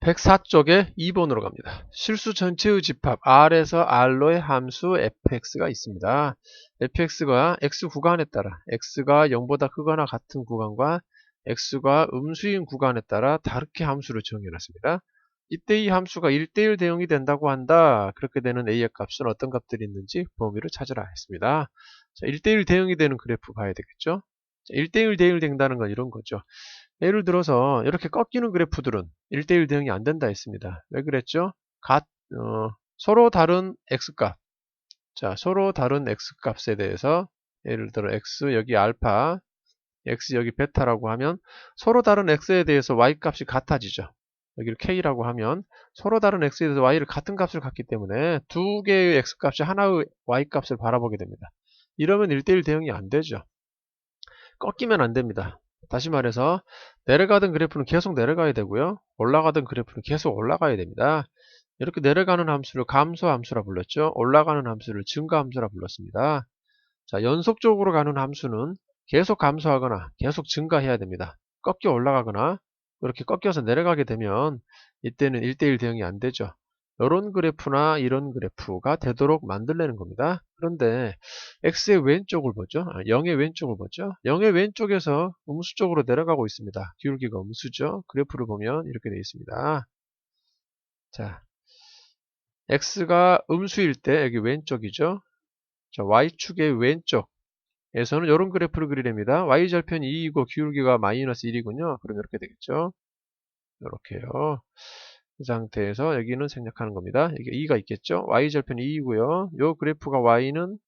104쪽에 2번으로 갑니다. 실수 전체의 집합 R에서 R로의 함수 fx가 있습니다. fx가 x 구간에 따라 x가 0보다 크거나 같은 구간과 x가 음수인 구간에 따라 다르게 함수를 정해놨습니다. 이때 이 함수가 1대1 대응이 된다고 한다. 그렇게 되는 a의 값은 어떤 값들이 있는지 범위를 찾으라 했습니다. 자, 1대1 대응이 되는 그래프 봐야 되겠죠. 자, 1대1 대응이 된다는 건 이런 거죠. 예를 들어서 이렇게 꺾이는 그래프들은 1대1 대응이 안 된다 했습니다. 왜 그랬죠? 서로 다른 x값. 자, 서로 다른 x값에 대해서 예를 들어 x 여기 알파, x 여기 베타라고 하면 서로 다른 x에 대해서 y값이 같아지죠. 여기를 k라고 하면 서로 다른 x에 대해서 y를 같은 값을 갖기 때문에 두 개의 x값이 하나의 y값을 바라보게 됩니다. 이러면 1대1 대응이 안 되죠. 꺾이면 안 됩니다. 다시 말해서 내려가던 그래프는 계속 내려가야 되고요. 올라가던 그래프는 계속 올라가야 됩니다. 이렇게 내려가는 함수를 감소함수라 불렀죠. 올라가는 함수를 증가함수라 불렀습니다. 자, 연속적으로 가는 함수는 계속 감소하거나 계속 증가해야 됩니다. 꺾여 올라가거나 이렇게 꺾여서 내려가게 되면 이때는 1대1 대응이 안 되죠. 이런 그래프나 이런 그래프가 되도록 만들려는 겁니다. 그런데 x의 왼쪽을 보죠. 0의 왼쪽을 보죠. 0의 왼쪽에서 음수 쪽으로 내려가고 있습니다. 기울기가 음수죠. 그래프를 보면 이렇게 되어 있습니다. 자, x가 음수일 때 여기 왼쪽이죠. 자, y축의 왼쪽에서는 이런 그래프를 그리렵니다. y절편 2이고 기울기가 마이너스 1이군요. 그럼 이렇게 되겠죠. 이렇게요. 그 상태에서 여기는 생략하는 겁니다. 이게 2가 있겠죠? y절편 2이고요. 요 그래프가 y는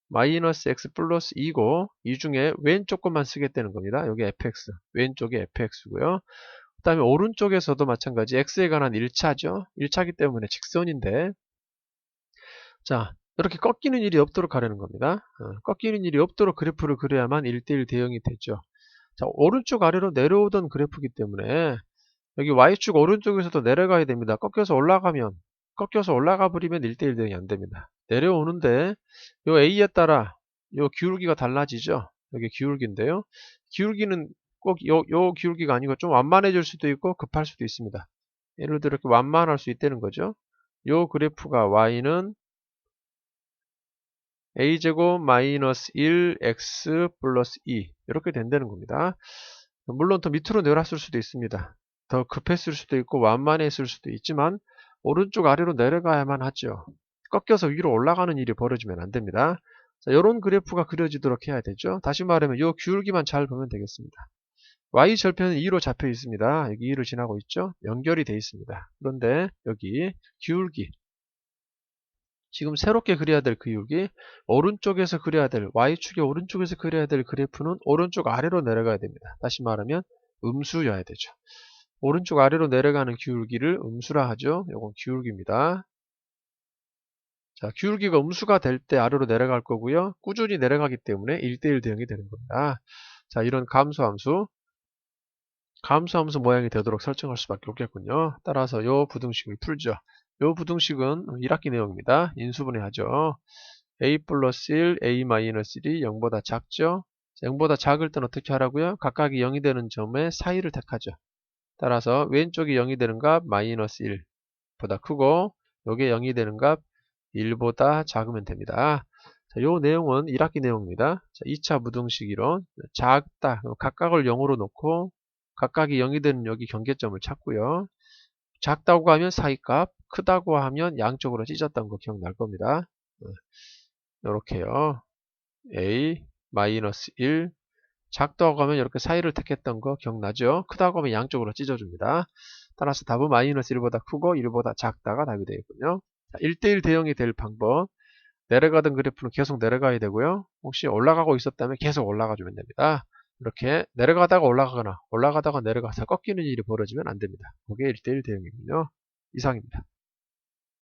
마이너스 x 플러스 2고 이 중에 왼쪽 것만 쓰겠다는 겁니다. 여기 fx, 왼쪽이 fx고요. 그 다음에 오른쪽에서도 마찬가지 x에 관한 1차죠. 1차기 때문에 직선인데 자, 이렇게 꺾이는 일이 없도록 하려는 겁니다. 꺾이는 일이 없도록 그래프를 그려야만 1대1 대응이 되죠. 자, 오른쪽 아래로 내려오던 그래프이기 때문에 여기 y축 오른쪽에서도 내려가야 됩니다. 꺾여서 올라가 버리면 1대1 대응이 안 됩니다. 내려오는데 요 a에 따라 요 기울기가 달라지죠. 여기 기울기인데요. 기울기는 꼭 요 기울기가 아니고 좀 완만해질 수도 있고 급할 수도 있습니다. 예를 들어 이렇게 완만할 수 있다는 거죠. 요 그래프가 y는 a제곱 마이너스 1x 플러스 2 이렇게 된다는 겁니다. 물론 더 밑으로 내려왔을 수도 있습니다. 더 급했을 수도 있고 완만했을 수도 있지만 오른쪽 아래로 내려가야만 하죠. 꺾여서 위로 올라가는 일이 벌어지면 안 됩니다. 자, 이런 그래프가 그려지도록 해야 되죠. 다시 말하면 이 기울기만 잘 보면 되겠습니다. y절편은 2로 잡혀 있습니다. 여기 2를 지나고 있죠. 연결이 되어 있습니다. 그런데 여기 기울기 지금 새롭게 그려야 될 기울기 오른쪽에서 그려야 될 y축의 오른쪽에서 그려야 될 그래프는 오른쪽 아래로 내려가야 됩니다. 다시 말하면 음수여야 되죠. 오른쪽 아래로 내려가는 기울기를 음수라 하죠. 이건 기울기입니다. 자, 기울기가 음수가 될 때 아래로 내려갈 거고요. 꾸준히 내려가기 때문에 1대1 대응이 되는 겁니다. 자, 이런 감소함수 모양이 되도록 설정할 수밖에 없겠군요. 따라서 이 부등식을 풀죠. 이 부등식은 1학기 내용입니다. 인수분해하죠. a 플러스 1, a 마이너스 1이 0보다 작죠. 0보다 작을 땐 어떻게 하라고요? 각각이 0이 되는 점의 사이를 택하죠. 따라서 왼쪽이 0이 되는 값 마이너스 1보다 크고 요게 0이 되는 값 1보다 작으면 됩니다. 자, 요 내용은 1학기 내용입니다. 자, 2차 부등식 이론 작다 각각을 0으로 놓고 각각이 0이 되는 여기 경계점을 찾고요. 작다고 하면 사이값, 크다고 하면 양쪽으로 찢었던 거 기억날 겁니다. 이렇게요. a 마이너스 1 작다고 하면 이렇게 사이를 택했던 거 기억나죠? 크다고 하면 양쪽으로 찢어줍니다. 따라서 답은 마이너스 1보다 크고 1보다 작다가 답이 되겠군요. 1대1 대응이 될 방법 내려가던 그래프는 계속 내려가야 되고요. 혹시 올라가고 있었다면 계속 올라가 주면 됩니다. 이렇게 내려가다가 올라가거나 올라가다가 내려가서 꺾이는 일이 벌어지면 안 됩니다. 그게 1대1 대응이군요. 이상입니다.